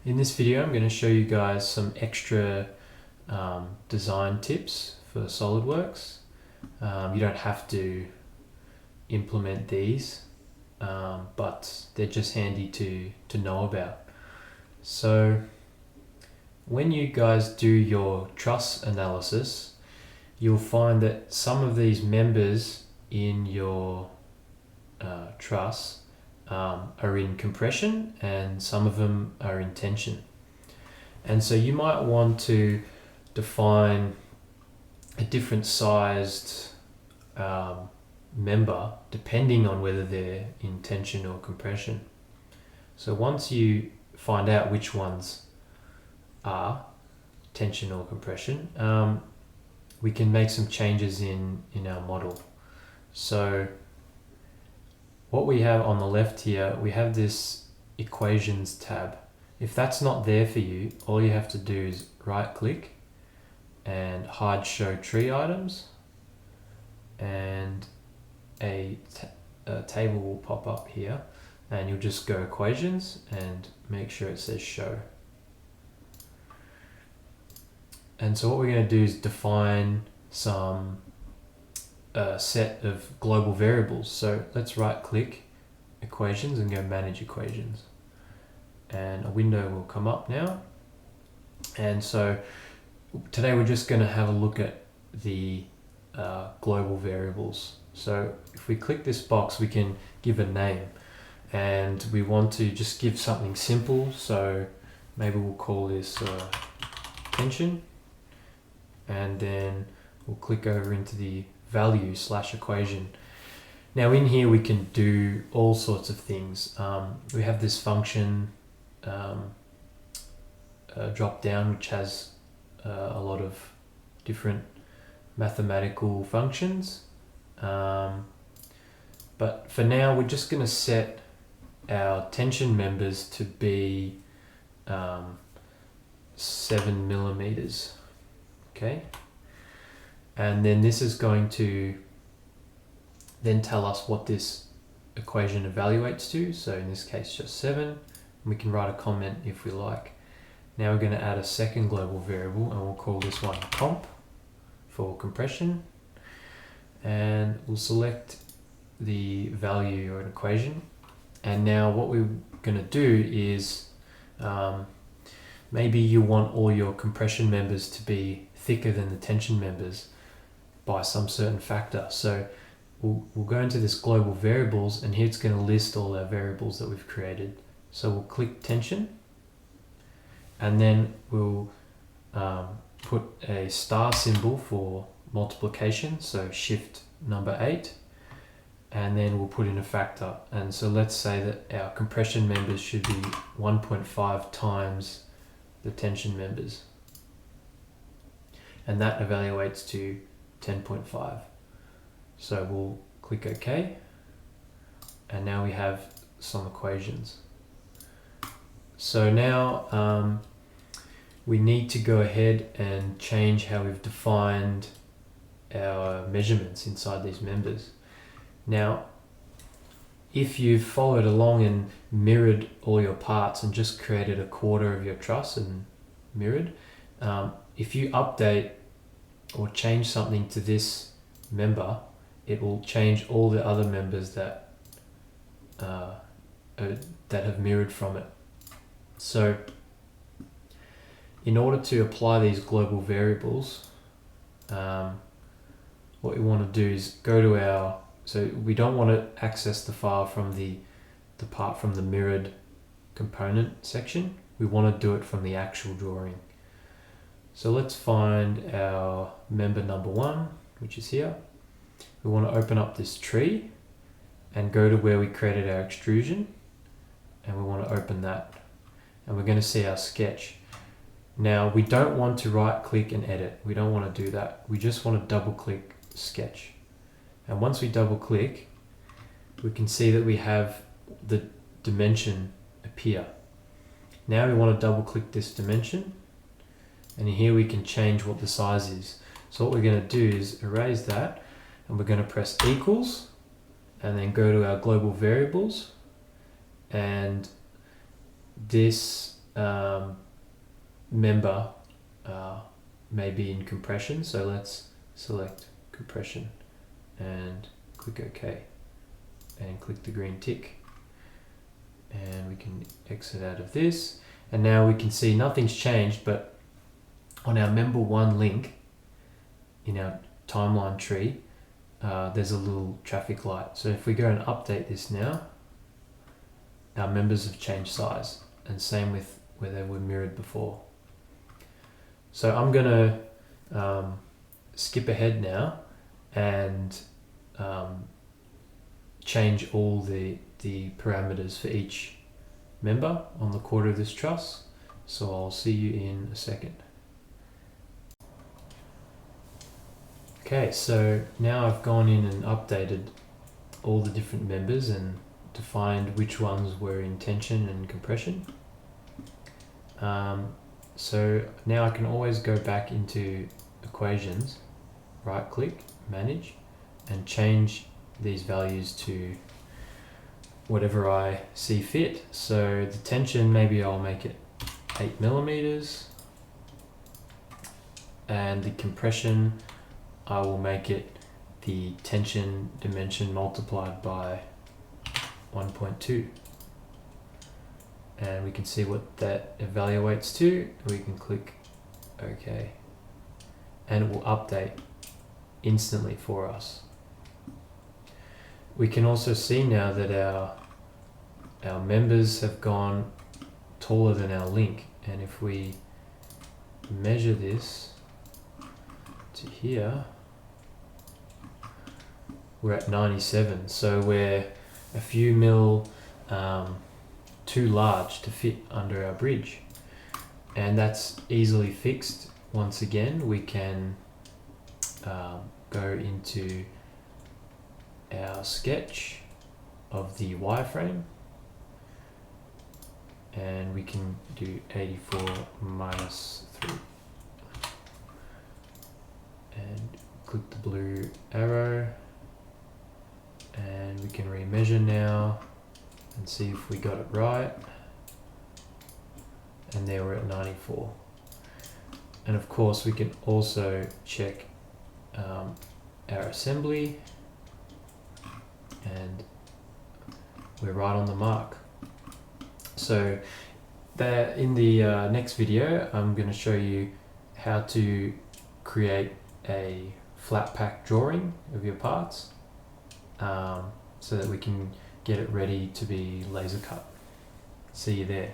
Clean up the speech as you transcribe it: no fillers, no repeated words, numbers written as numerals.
In this video, I'm going to show you guys some extra design tips for SOLIDWORKS. You don't have to implement these, but they're just handy to know about. So when you guys do your truss analysis, you'll find that some of these members in your truss are in compression and some of them are in tension. And so you might want to define a different sized member depending on whether they're in tension or compression. So once you find out which ones are tension or compression, we can make some changes in our model. So what we have on the left here, we have this equations tab. If that's not there for you, all you have to do is right click and hide show tree items, and a table will pop up here, and you'll just go equations and make sure it says show. And so what we're going to do is define some set of global variables. So let's right click equations and go manage equations, and a window will come up now. And so today we're just going to have a look at the global variables. So if we click this box, we can give a name, and we want to just give something simple. So maybe we'll call this tension, and then we'll click over into the value / equation. Now in here we can do all sorts of things. We have this function drop down, which has a lot of different mathematical functions, but for now we're just going to set our tension members to be 7 millimeters. Okay, and then this is going to then tell us what this equation evaluates to. So in this case just 7. We can write a comment if we like. Now we're going to add a second global variable, and we'll call this one comp for compression, and we'll select the value or an equation. And now what we're going to do is maybe you want all your compression members to be thicker than the tension members by some certain factor. So we'll go into this global variables, and here it's going to list all our variables that we've created. So we'll click tension, and then we'll put a star symbol for multiplication, so shift number 8, and then we'll put in a factor. And so let's say that our compression members should be 1.5 times the tension members, and that evaluates to 10.5. So we'll click OK, and now we have some equations. So now we need to go ahead and change how we've defined our measurements inside these members. Now, if you've followed along and mirrored all your parts and just created a quarter of your truss and mirrored, if you update or change something to this member, it will change all the other members that have mirrored from it. So in order to apply these global variables, what we want to do is go to our, so we don't want to access the file from the part from the mirrored component section. We want to do it from the actual drawing. So let's find our member number 1, which is here. We want to open up this tree and go to where we created our extrusion, and we want to open that, and we're going to see our sketch. Now we don't want to right click and edit. We don't want to do that. We just want to double click sketch. And once we double click, we can see that we have the dimension appear. Now we want to double click this dimension, and here we can change what the size is. So what we're going to do is erase that, and we're going to press equals, and then go to our global variables, and this member may be in compression, so let's select compression and click OK and click the green tick, and we can exit out of this, and now we can see nothing's changed, but on our member 1 link in our timeline tree there's a little traffic light. So if we go and update this now, our members have changed size, and same with where they were mirrored before. So I'm gonna skip ahead now and change all the parameters for each member on the quarter of this truss. So I'll see you in a second. Okay, so now I've gone in and updated all the different members and defined which ones were in tension and compression. So now I can always go back into equations, right click, manage, and change these values to whatever I see fit. So the tension, maybe I'll make it 8 millimeters, and the compression, I will make it the tension dimension multiplied by 1.2. And we can see what that evaluates to. We can click OK, and it will update instantly for us. We can also see now that our members have gone taller than our link, and if we measure this to here, we're at 97, so we're a few mil too large to fit under our bridge, and that's easily fixed. Once again, we can go into our sketch of the wireframe, and we can do 84 minus 3 and click the blue arrow, and we can remeasure now and see if we got it right, and there we're at 94. And of course we can also check our assembly, and we're right on the mark. So that in the next video I'm going to show you how to create a flat pack drawing of your parts so that we can get it ready to be laser cut. See you there.